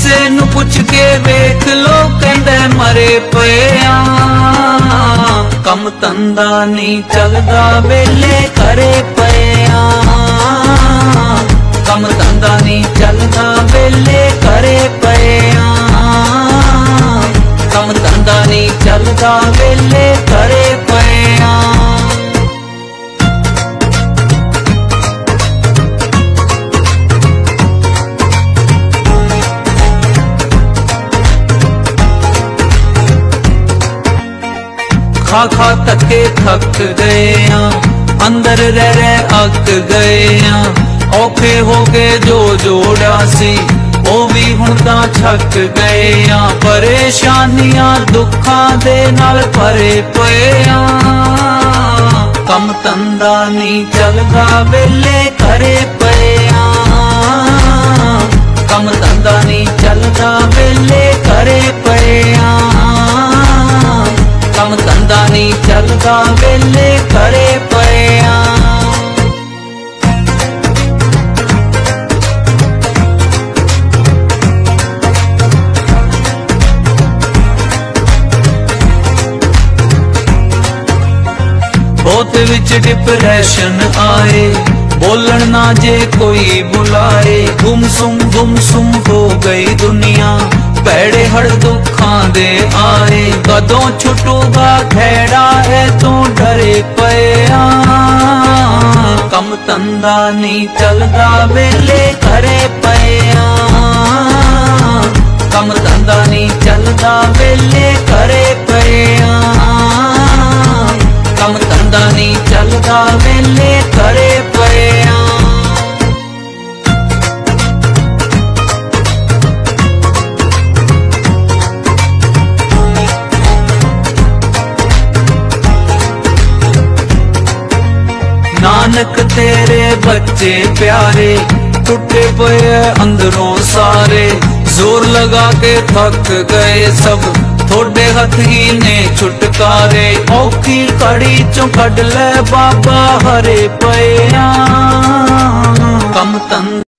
किसे नू पुछ के वेख लो कहंदे मरे पया। कम धंधा नहीं चलदा वेले करे पया। कम धंधा नहीं चलदा वेले करे पया। कम धंधा नहीं चलदा वेले करे पया। खा खा तके थक गए अंदर रह अक गए। औखे हो गए जो जोड़ा सी ओ भी हुण तां छक गए। परेशानियां दुखां दे नाल भरे पए। कम धंधा नहीं चलदा वेले करे पए। कम धंधा नहीं चलदा वेले करे पए। कम धंधा नहीं चलदा वेले करे पया। बहुत विच डिप्रेशन आए बोलन ना जे कोई बुलाए। गुमसुम हो गई दुनिया पैड़े हड़ दुखां दे आए। कदों छुटूगा खैड़ा है तू डरे पया। कम धंधा नहीं चलदा वेले करे पया। कम धंधा नहीं चलदा वेले करे पया। कम धंधा नहीं चलदा वेले करे पया। नानक तेरे बच्चे प्यारे टूटे पे अंदरों सारे। जोर लगा के थक गए सब थोड़े हथ ही ने छुटकारे। औखी कड़ी चो कढ ले बाबा हरे पया। कम धंधा